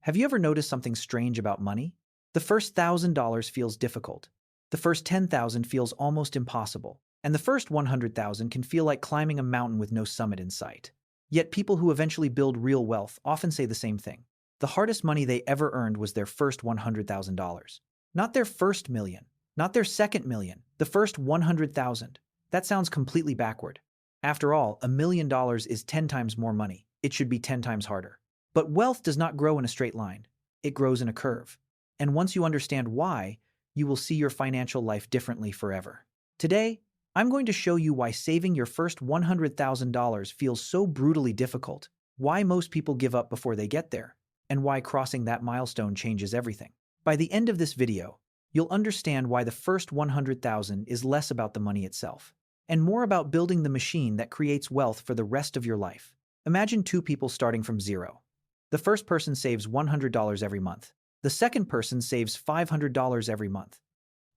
Have you ever noticed something strange about money? The first $1,000 feels difficult. The first 10,000 feels almost impossible. And the first 100,000 can feel like climbing a mountain with no summit in sight. Yet people who eventually build real wealth often say the same thing. The hardest money they ever earned was their first $100,000. Not their first million, not their second million, the first 100,000. That sounds completely backward. After all, $1 million is 10 times more money. It should be 10 times harder. But wealth does not grow in a straight line. It grows in a curve. And once you understand why, you will see your financial life differently forever. Today, I'm going to show you why saving your first $100,000 feels so brutally difficult, why most people give up before they get there, and why crossing that milestone changes everything. By the end of this video, you'll understand why the first 100,000 is less about the money itself, and more about building the machine that creates wealth for the rest of your life. Imagine two people starting from zero. The first person saves $100 every month. The second person saves $500 every month.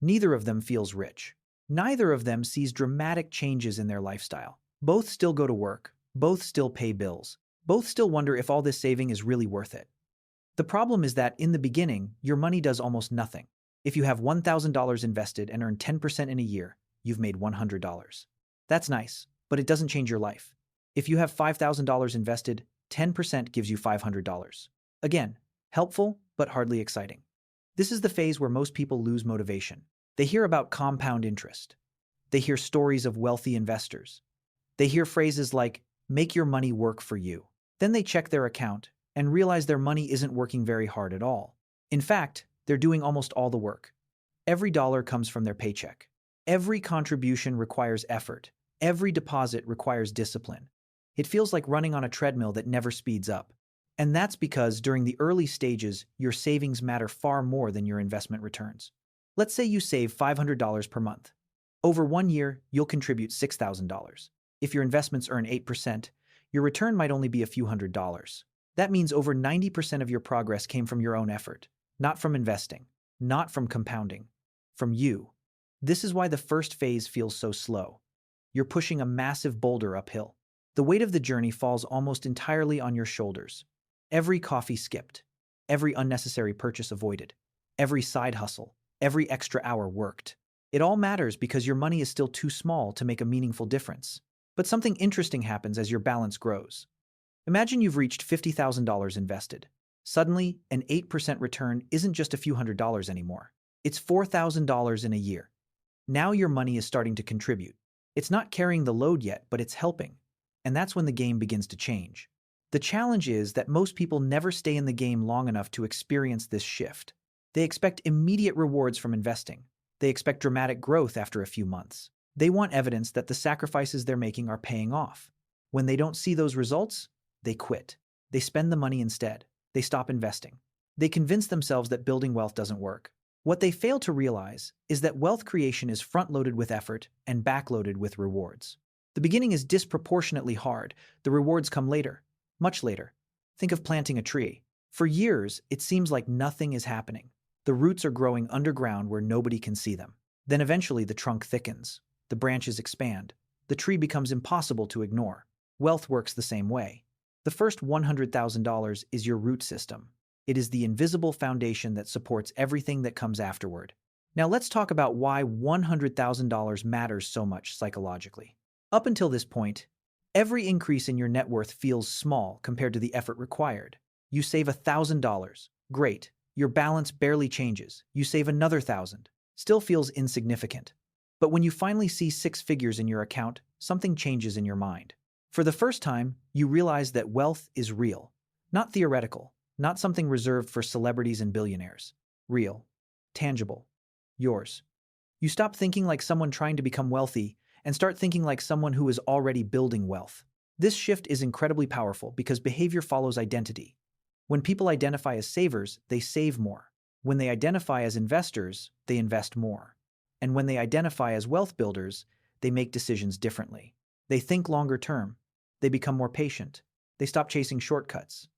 Neither of them feels rich. Neither of them sees dramatic changes in their lifestyle. Both still go to work. Both still pay bills. Both still wonder if all this saving is really worth it. The problem is that in the beginning, your money does almost nothing. If you have $1,000 invested and earn 10% in a year, you've made $100. That's nice, but it doesn't change your life. If you have $5,000 invested, 10% gives you $500. Again, helpful, but hardly exciting. This is the phase where most people lose motivation. They hear about compound interest. They hear stories of wealthy investors. They hear phrases like, make your money work for you. Then they check their account and realize their money isn't working very hard at all. In fact, they're doing almost all the work. Every dollar comes from their paycheck. Every contribution requires effort. Every deposit requires discipline. It feels like running on a treadmill that never speeds up. And that's because during the early stages, your savings matter far more than your investment returns. Let's say you save $500 per month. Over 1 year, you'll contribute $6,000. If your investments earn 8%, your return might only be a few $100s. That means over 90% of your progress came from your own effort, not from investing, not from compounding, from you. This is why the first phase feels so slow. You're pushing a massive boulder uphill. The weight of the journey falls almost entirely on your shoulders. Every coffee skipped, every unnecessary purchase avoided, every side hustle, every extra hour worked. It all matters because your money is still too small to make a meaningful difference. But something interesting happens as your balance grows. Imagine you've reached $50,000 invested. Suddenly, an 8% return isn't just a few $100s anymore. It's $4,000 in a year. Now your money is starting to contribute. It's not carrying the load yet, but it's helping. And that's when the game begins to change. The challenge is that most people never stay in the game long enough to experience this shift. They expect immediate rewards from investing. They expect dramatic growth after a few months. They want evidence that the sacrifices they're making are paying off. When they don't see those results, they quit. They spend the money instead. They stop investing. They convince themselves that building wealth doesn't work. What they fail to realize is that wealth creation is front-loaded with effort and back-loaded with rewards. The beginning is disproportionately hard. The rewards come later, much later. Think of planting a tree. For years, it seems like nothing is happening. The roots are growing underground where nobody can see them. Then eventually the trunk thickens. The branches expand. The tree becomes impossible to ignore. Wealth works the same way. The first $100,000 is your root system. It is the invisible foundation that supports everything that comes afterward. Now let's talk about why $100,000 matters so much psychologically. Up until this point, every increase in your net worth feels small compared to the effort required. You save $1,000. Great. Your balance barely changes. You save another 1,000. Still feels insignificant. But when you finally see 6 figures in your account, something changes in your mind. For the first time, you realize that wealth is real, not theoretical, not something reserved for celebrities and billionaires. Real, tangible, yours. You stop thinking like someone trying to become wealthy and start thinking like someone who is already building wealth. This shift is incredibly powerful because behavior follows identity. When people identify as savers, they save more. When they identify as investors, they invest more. And when they identify as wealth builders, they make decisions differently. They think longer term. They become more patient. They stop chasing shortcuts.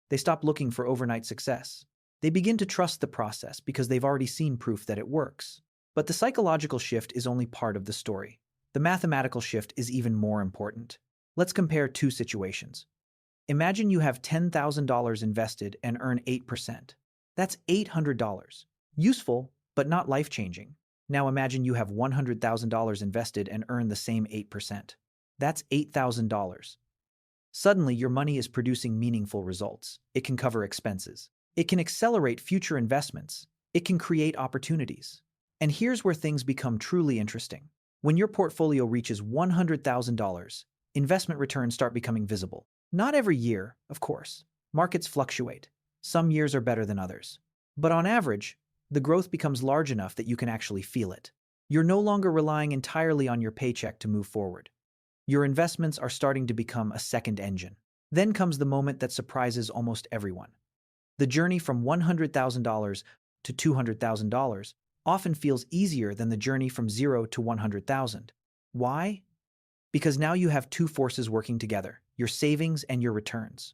They stop looking for overnight success. They begin to trust the process because they've already seen proof that it works. But the psychological shift is only part of the story. The mathematical shift is even more important. Let's compare two situations. Imagine you have $10,000 invested and earn 8%. That's $800. Useful, but not life-changing. Now imagine you have $100,000 invested and earn the same 8%. That's $8,000. Suddenly, your money is producing meaningful results. It can cover expenses. It can accelerate future investments. It can create opportunities. And here's where things become truly interesting. When your portfolio reaches $100,000, investment returns start becoming visible. Not every year, of course. Markets fluctuate. Some years are better than others. But on average, the growth becomes large enough that you can actually feel it. You're no longer relying entirely on your paycheck to move forward. Your investments are starting to become a second engine. Then comes the moment that surprises almost everyone. The journey from $100,000 to $200,000 often feels easier than the journey from 0 to 100,000. Why? Because now you have two forces working together, your savings and your returns.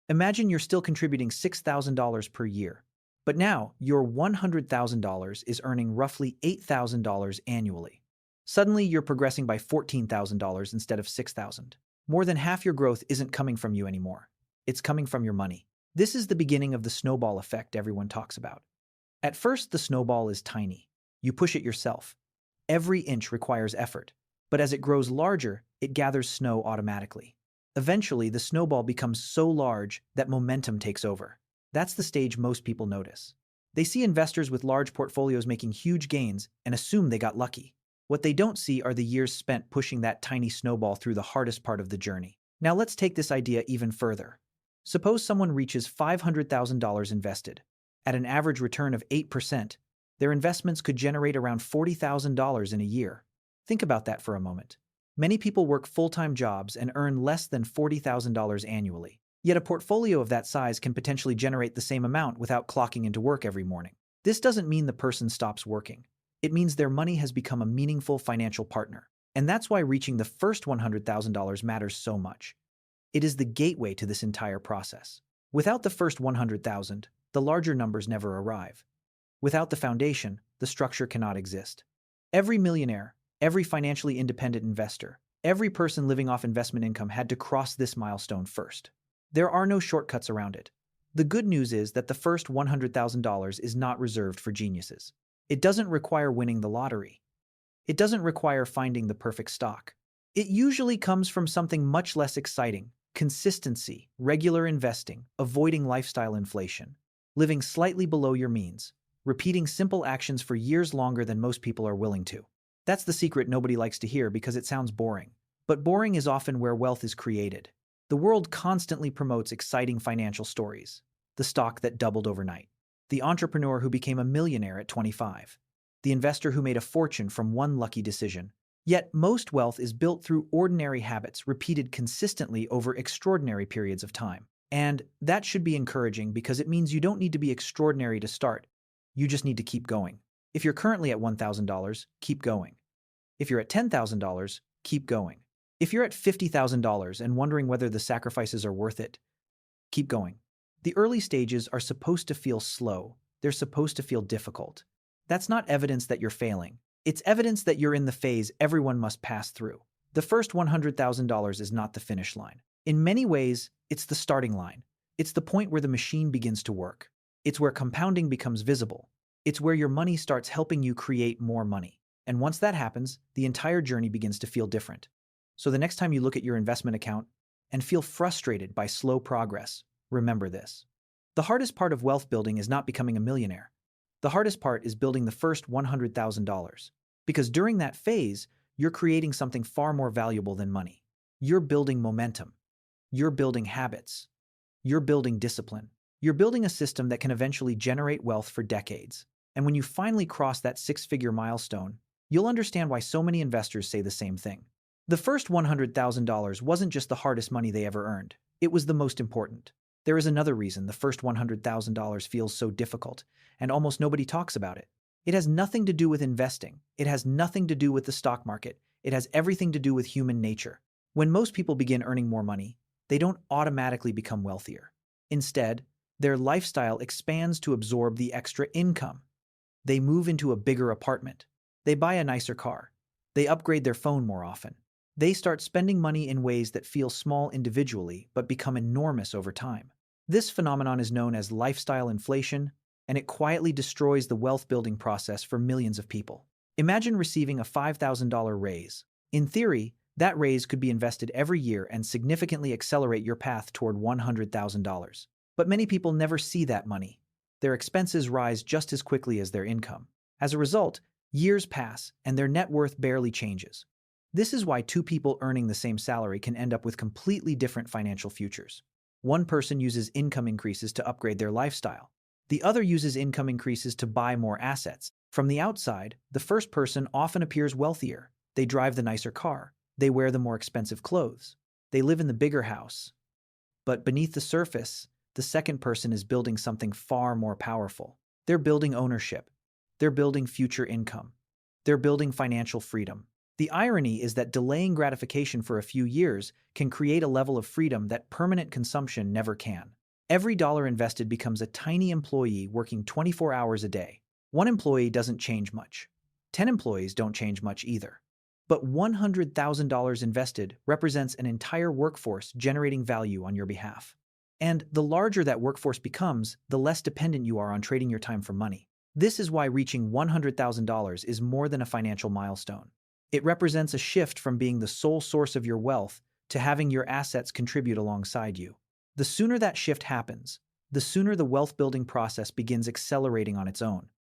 Imagine you're still contributing $6,000 per year, but now your $100,000 is earning roughly $8,000 annually. Suddenly, you're progressing by $14,000 instead of $6,000. More than half your growth isn't coming from you anymore. It's coming from your money. This is the beginning of the snowball effect everyone talks about. At first, the snowball is tiny. You push it yourself. Every inch requires effort. But as it grows larger, it gathers snow automatically. Eventually, the snowball becomes so large that momentum takes over. That's the stage most people notice. They see investors with large portfolios making huge gains and assume they got lucky. What they don't see are the years spent pushing that tiny snowball through the hardest part of the journey. Now let's take this idea even further. Suppose someone reaches $500,000 invested. At an average return of 8%, their investments could generate around $40,000 in a year. Think about that for a moment. Many people work full-time jobs and earn less than $40,000 annually. Yet a portfolio of that size can potentially generate the same amount without clocking into work every morning. This doesn't mean the person stops working. It means their money has become a meaningful financial partner. And that's why reaching the first $100,000 matters so much. It is the gateway to this entire process. Without the first 100,000, the larger numbers never arrive. Without the foundation, the structure cannot exist. Every millionaire, every financially independent investor, every person living off investment income had to cross this milestone first. There are no shortcuts around it. The good news is that the first $100,000 is not reserved for geniuses. It doesn't require winning the lottery. It doesn't require finding the perfect stock. It usually comes from something much less exciting: consistency, regular investing, avoiding lifestyle inflation, living slightly below your means, repeating simple actions for years longer than most people are willing to. That's the secret nobody likes to hear because it sounds boring. But boring is often where wealth is created. The world constantly promotes exciting financial stories. The stock that doubled overnight. The entrepreneur who became a millionaire at 25. The investor who made a fortune from one lucky decision. Yet most wealth is built through ordinary habits repeated consistently over extraordinary periods of time. And that should be encouraging because it means you don't need to be extraordinary to start. You just need to keep going. If you're currently at $1,000, keep going. If you're at $10,000, keep going. If you're at $50,000 and wondering whether the sacrifices are worth it, keep going. The early stages are supposed to feel slow. They're supposed to feel difficult. That's not evidence that you're failing. It's evidence that you're in the phase everyone must pass through. The first $100,000 is not the finish line. In many ways, it's the starting line. It's the point where the machine begins to work. It's where compounding becomes visible. It's where your money starts helping you create more money. And once that happens, the entire journey begins to feel different. So the next time you look at your investment account and feel frustrated by slow progress, remember this. The hardest part of wealth building is not becoming a millionaire. The hardest part is building the first $100,000. Because during that phase, you're creating something far more valuable than money. You're building momentum. You're building habits. You're building discipline. You're building a system that can eventually generate wealth for decades. And when you finally cross that six-figure milestone, you'll understand why so many investors say the same thing. The first $100,000 wasn't just the hardest money they ever earned. It was the most important. There is another reason the first $100,000 feels so difficult, and almost nobody talks about it. It has nothing to do with investing. It has nothing to do with the stock market. It has everything to do with human nature. When most people begin earning more money, they don't automatically become wealthier. Instead, their lifestyle expands to absorb the extra income. They move into a bigger apartment. They buy a nicer car. They upgrade their phone more often. They start spending money in ways that feel small individually but become enormous over time. This phenomenon is known as lifestyle inflation, and it quietly destroys the wealth-building process for millions of people. Imagine receiving a $5,000 raise. In theory, that raise could be invested every year and significantly accelerate your path toward $100,000. But many people never see that money. Their expenses rise just as quickly as their income. As a result, years pass and their net worth barely changes. This is why two people earning the same salary can end up with completely different financial futures. One person uses income increases to upgrade their lifestyle. The other uses income increases to buy more assets. From the outside, the first person often appears wealthier. They drive the nicer car. They wear the more expensive clothes. They live in the bigger house. But beneath the surface, the second person is building something far more powerful. They're building ownership. They're building future income. They're building financial freedom. The irony is that delaying gratification for a few years can create a level of freedom that permanent consumption never can. Every dollar invested becomes a tiny employee working 24 hours a day. One employee doesn't change much. 10 employees don't change much either. But $100,000 invested represents an entire workforce generating value on your behalf. And the larger that workforce becomes, the less dependent you are on trading your time for money. This is why reaching $100,000 is more than a financial milestone. It represents a shift from being the sole source of your wealth to having your assets contribute alongside you. The sooner that shift happens, the sooner the wealth-building process begins accelerating on its own.